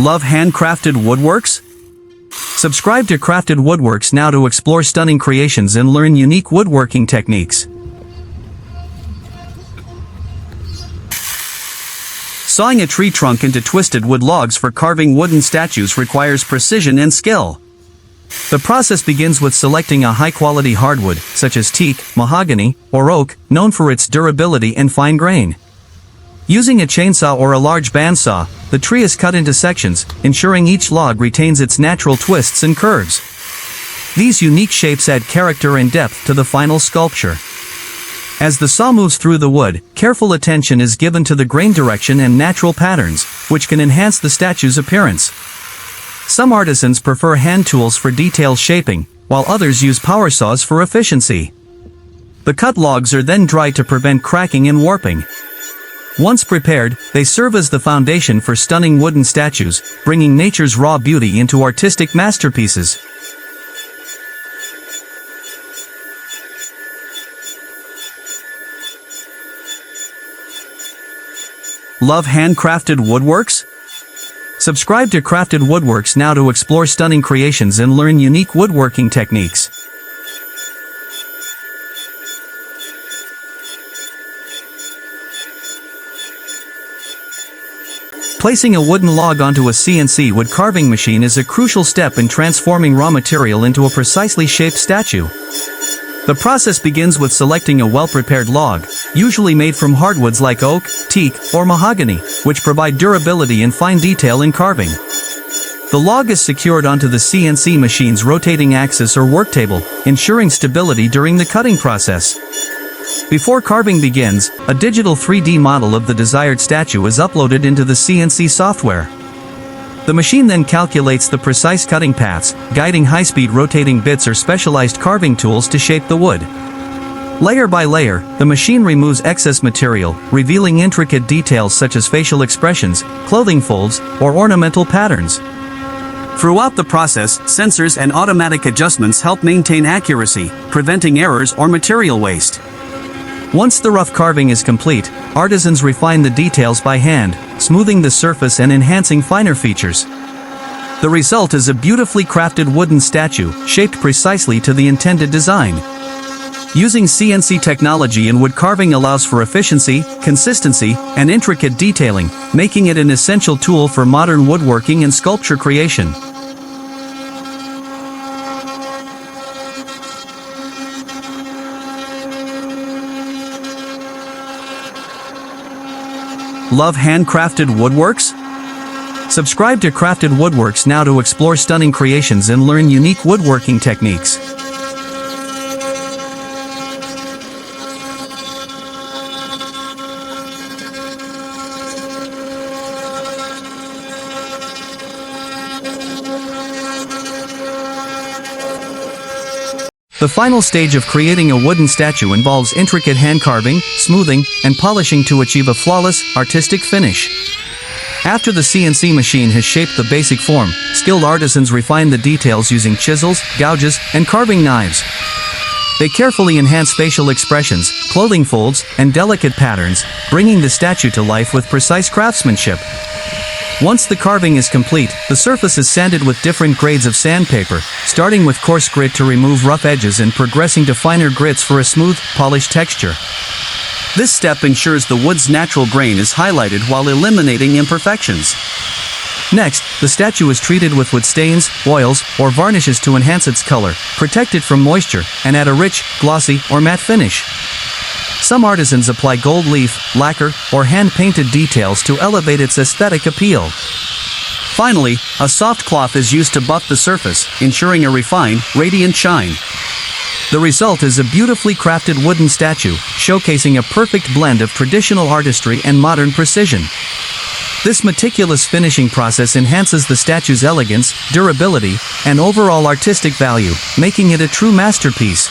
Love handcrafted woodworks? Subscribe to Crafted Woodworks now to explore stunning creations and learn unique woodworking techniques. Sawing a tree trunk into twisted wood logs for carving wooden statues requires precision and skill. The process begins with selecting a high-quality hardwood, such as teak, mahogany, or oak, known for its durability and fine grain. Using a chainsaw or a large bandsaw, the tree is cut into sections, ensuring each log retains its natural twists and curves. These unique shapes add character and depth to the final sculpture. As the saw moves through the wood, careful attention is given to the grain direction and natural patterns, which can enhance the statue's appearance. Some artisans prefer hand tools for detailed shaping, while others use power saws for efficiency. The cut logs are then dried to prevent cracking and warping. Once prepared, they serve as the foundation for stunning wooden statues, bringing nature's raw beauty into artistic masterpieces. Love handcrafted woodworks? Subscribe to Crafted Woodworks now to explore stunning creations and learn unique woodworking techniques. Placing a wooden log onto a CNC wood carving machine is a crucial step in transforming raw material into a precisely shaped statue. The process begins with selecting a well-prepared log, usually made from hardwoods like oak, teak, or mahogany, which provide durability and fine detail in carving. The log is secured onto the CNC machine's rotating axis or work table, ensuring stability during the cutting process. Before carving begins, a digital 3D model of the desired statue is uploaded into the CNC software. The machine then calculates the precise cutting paths, guiding high-speed rotating bits or specialized carving tools to shape the wood. Layer by layer, the machine removes excess material, revealing intricate details such as facial expressions, clothing folds, or ornamental patterns. Throughout the process, sensors and automatic adjustments help maintain accuracy, preventing errors or material waste. Once the rough carving is complete, artisans refine the details by hand, smoothing the surface and enhancing finer features. The result is a beautifully crafted wooden statue, shaped precisely to the intended design. Using CNC technology in wood carving allows for efficiency, consistency, and intricate detailing, making it an essential tool for modern woodworking and sculpture creation. Love handcrafted woodworks? Subscribe to Crafted Woodworks now to explore stunning creations and learn unique woodworking techniques. The final stage of creating a wooden statue involves intricate hand carving, smoothing, and polishing to achieve a flawless, artistic finish. After the CNC machine has shaped the basic form, skilled artisans refine the details using chisels, gouges, and carving knives. They carefully enhance facial expressions, clothing folds, and delicate patterns, bringing the statue to life with precise craftsmanship. Once the carving is complete, the surface is sanded with different grades of sandpaper, starting with coarse grit to remove rough edges and progressing to finer grits for a smooth, polished texture. This step ensures the wood's natural grain is highlighted while eliminating imperfections. Next, the statue is treated with wood stains, oils, or varnishes to enhance its color, protect it from moisture, and add a rich, glossy, or matte finish. Some artisans apply gold leaf, lacquer, or hand-painted details to elevate its aesthetic appeal. Finally, a soft cloth is used to buff the surface, ensuring a refined, radiant shine. The result is a beautifully crafted wooden statue, showcasing a perfect blend of traditional artistry and modern precision. This meticulous finishing process enhances the statue's elegance, durability, and overall artistic value, making it a true masterpiece.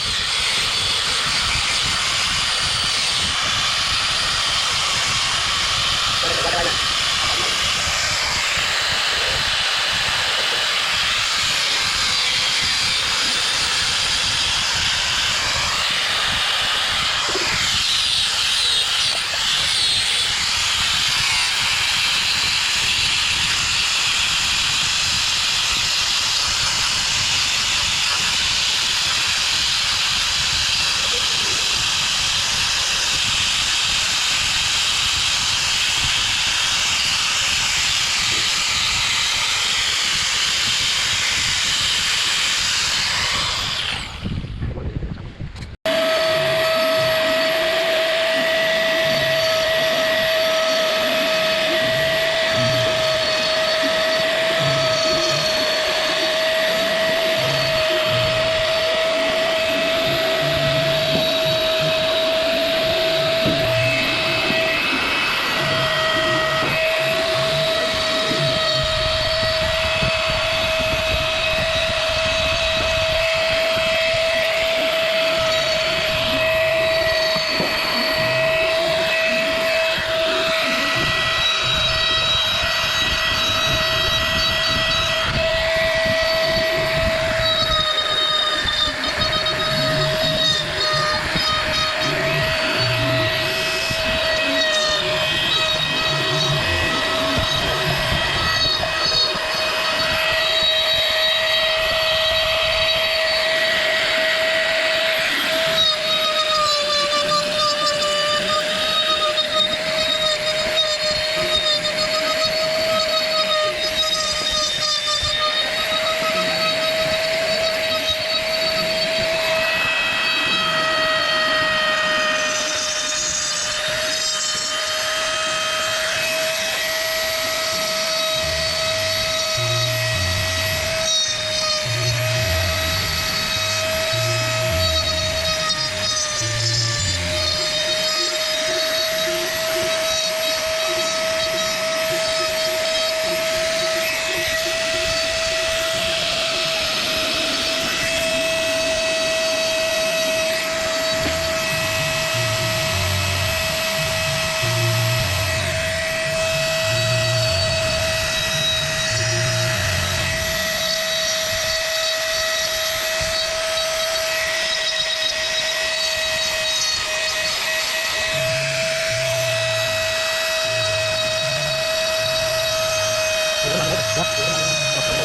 Hãy subscribe cho kênh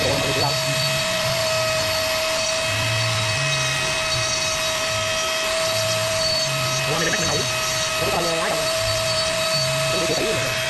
Ghiền Mì Gõ để không bỏ lỡ những video hấp dẫn.